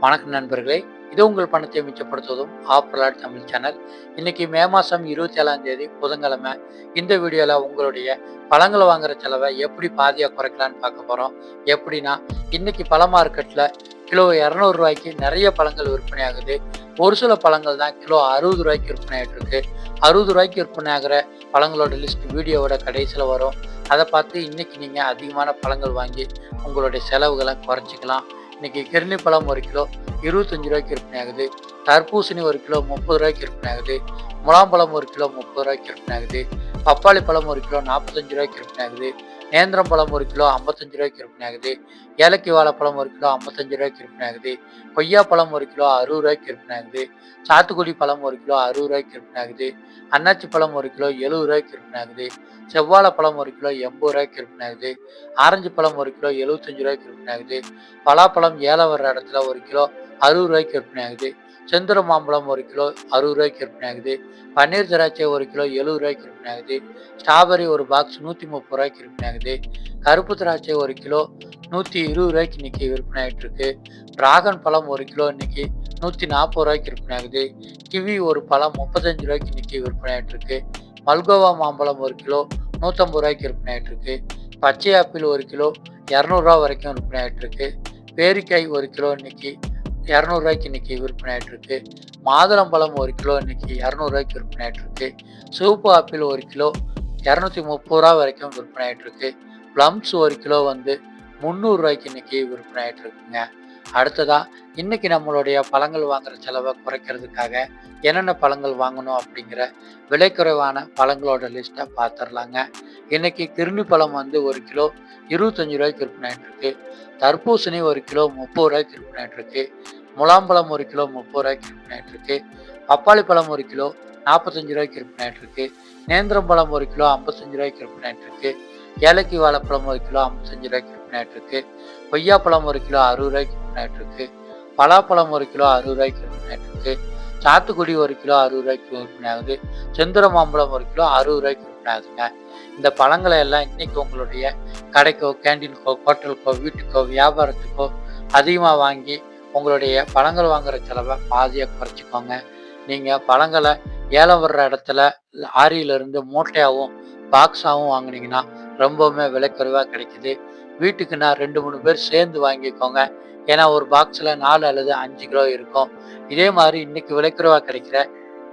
வணக்கம் நண்பர்களே, இது உங்கள் பணத்தை மிச்சப்படுத்துவதும் ஆப்ரலாட் தமிழ் சேனல். இன்னைக்கு மே மாதம் 27ஆம் தேதி புதன்கிழமை. இந்த வீடியோவில் உங்களுடைய பழங்களை வாங்குற செலவை எப்படி பாதியாக குறைக்கலான்னு பார்க்க போகிறோம். எப்படின்னா, இன்னைக்கு பழ மார்க்கெட்டில் கிலோ 200 ரூபாய்க்கு நிறைய பழங்கள் விற்பனை ஆகுது. ஒரு சில பழங்கள் தான் கிலோ 60 ரூபாய்க்கு விற்பனை ஆகிட்டு இருக்கு. 60 ரூபாய்க்கு விற்பனை ஆகிற பழங்களோட லிஸ்ட் வீடியோவோட கடைசியில் வரும். அதை பார்த்து இன்னைக்கு நீங்கள் அதிகமான பழங்கள் வாங்கி உங்களுடைய செலவுகளை குறைச்சிக்கலாம். இன்னைக்கு கிர்னி பழம் 1 கிலோ 25 ரூபாய்க்கு விற்பனை ஆகுது. தர்பூசணி 1 கிலோ 30 ரூபாய்க்கு விற்பனை ஆகுது. முலாம்பழம் 1 கிலோ 30 ரூபாய்க்கு விற்பனை ஆகுது. பப்பாளி பழம் 1 கிலோ 45 ரூபாய்க்கு விற்பனை ஆகுது. நேந்திரம் பழம் 1 கிலோ 55 ரூபாய்க்கு விற்பனை ஆகுது. ஏலக்கி வாழைப்பழம் 1 கிலோ 55 ரூபாய்க்கு விற்பனை ஆகுது. கொய்யா பழம் 1 கிலோ 60 ரூபாய்க்கு விற்பனை ஆகுது. சாத்துக்குடி பழம் 1 கிலோ 60 ரூபாய்க்கு விற்பனை ஆகுது. அன்னாச்சி பழம் 1 கிலோ 70 ரூபாய்க்கு விற்பனை ஆகுது. செவ்வாழை பழம் 1 கிலோ 80 ரூபாய்க்கு விற்பனை ஆகுது. ஆரஞ்சு பழம் 1 கிலோ 75 ரூபாய்க்கு விற்பனை ஆகுது. பலாப்பழம் ஏலம் வர்ற இடத்துல 1 கிலோ 60 ரூபாய்க்கு விற்பனை ஆகுது. செந்தூர மாம்பழம் 1 கிலோ 60 ரூபாய்க்கு விற்பனை ஆகுது. பன்னீர் திராட்சை 1 கிலோ 70 ரூபாய்க்கு விற்பனை ஆகுது. ஸ்ட்ராபெரி ஒரு பாக்ஸ் 130 ரூபாய்க்கு விற்பனை ஆகுது. கருப்பு திராட்சை 1 கிலோ 120 ரூபாய்க்கு இன்னைக்கு விற்பனை ஆகிட்டு இருக்கு. டிராகன் பழம் 1 கிலோ இன்னைக்கு 140 ரூபாய்க்கு விற்பனை ஆகுது. கிவி ஒரு பழம் 35 ரூபாய்க்கு இன்னைக்கு விற்பனை ஆகிட்டு இருக்கு. மல்கோவா மாம்பழம் 1 கிலோ 150 ரூபாய்க்கு விற்பனை ஆகிட்டு இருக்கு. பச்சை ஆப்பிள் 1 கிலோ 200 ரூபா வரைக்கும் விற்பனை ஆகிட்டு இருக்கு. பேரிக்காய் 1 கிலோ இன்னைக்கு 200 ரூபாய்க்கு இன்னைக்கு விற்பனை ஆகிட்டு இருக்கு. மாதுளம்பழம் 1 கிலோ இன்னைக்கு 200 ரூபாய்க்கு விற்பனை ஆகிட்டு இருக்கு. சிவப்பு ஆப்பிள் 1 கிலோ 230 ரூபா வரைக்கும் விற்பனை ஆகிட்டு இருக்கு. ப்ளம்ஸ் 1 கிலோ 300 ரூபாய்க்கு இன்னைக்கு விற்பனை ஆகிட்டு இருக்குங்க. அடுத்ததா இன்னைக்கு நம்மளுடைய பழங்கள் வாங்குற செலவை குறைக்கிறதுக்காக என்னென்ன பழங்கள் வாங்கணும் அப்படிங்கிற விலை குறைவான பழங்களோட லிஸ்ட்டை பார்த்துடலாங்க. இன்னைக்கு கிர்னி பழம் 1 கிலோ 25 ரூபாய்க்கு விற்பனை ஆகிட்டு இருக்கு. தர்பூசணி 1 கிலோ 30 ரூபாய்க்கு விற்பனை ஆகிட்டு இருக்கு. முலாம்பழம் 1 கிலோ 30 ரூபாய்க்கு விற்பனை ஆகிட்டு இருக்கு. பப்பாளி பழம் 1 கிலோ 45 ரூபாய்க்கு விற்பனை ஆகிட்டு இருக்கு. நேந்திரம் பழம் 1 கிலோ 55 ரூபாய்க்கு விற்பனை ஆகிட்டு இருக்கு. ஏலக்கி வாழைப்பழம் 1 கிலோ 55 ரூபாய்க்கு விற்பனை ஆகிட்டு இருக்கு. கொய்யா பழம் 1 கிலோ 60 ரூபாய்க்கு விற்பனை ஆகிட்டு இருக்கு. பலாப்பழம் 1 கிலோ 60 ரூபாய்க்கு விற்பனை ஆகிட்டு இருக்கு. சாத்துக்குடி 1 கிலோ 60 ரூபாய்க்கு விற்பனை ஆகுது. செந்தூர மாம்பழம் 1 கிலோ 60 ரூபாய்க்கு விற்பனை ஆகுதுங்க. இந்த பழங்களை எல்லாம் இன்னைக்கு உங்களுடைய கடைக்கோ, கேண்டீனுக்கோ, ஹோட்டலுக்கோ, வீட்டுக்கோ, வியாபாரத்துக்கோ அதிகமாக வாங்கி உங்களுடைய பழங்கள் வாங்குற செலவை பாதியாக குறைச்சிக்கோங்க. நீங்கள் பழங்களை ஏலம் வர்ற இடத்துல லாரியிலிருந்து மூட்டையாகவும் பாக்ஸாகவும் வாங்கினீங்கன்னா ரொம்பவுமே விலை குறைவாக கிடைக்குது. வீட்டுக்குன்னா 2-3 பேர் சேர்ந்து வாங்கிக்கோங்க. ஏன்னா ஒரு பாக்ஸில் 4 அல்லது 5 கிலோ இருக்கும். இதே மாதிரி இன்னைக்கு விலை குறைவாக கிடைக்கிற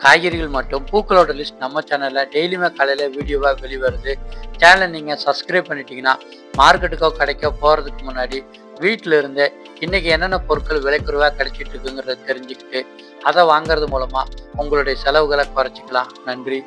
காய்கறிகள் மற்றும் பூக்களோட லிஸ்ட் நம்ம சேனலில் டெய்லியுமே காலையில் வீடியோவாக வெளிவருது. சேனலை நீங்கள் சப்ஸ்கிரைப் பண்ணிட்டீங்கன்னா மார்க்கெட்டுக்கோ கடைக்கோ போகிறதுக்கு முன்னாடி வீட்டில் இருந்து இன்னைக்கு என்னென்ன பொருட்கள் விலை குறைவாக கிடைச்சிட்டு இருக்குங்கிறத தெரிஞ்சுக்கிட்டு அதை வாங்குறது மூலமாக உங்களுடைய செலவுகளை குறைச்சிக்கலாம். நன்றி.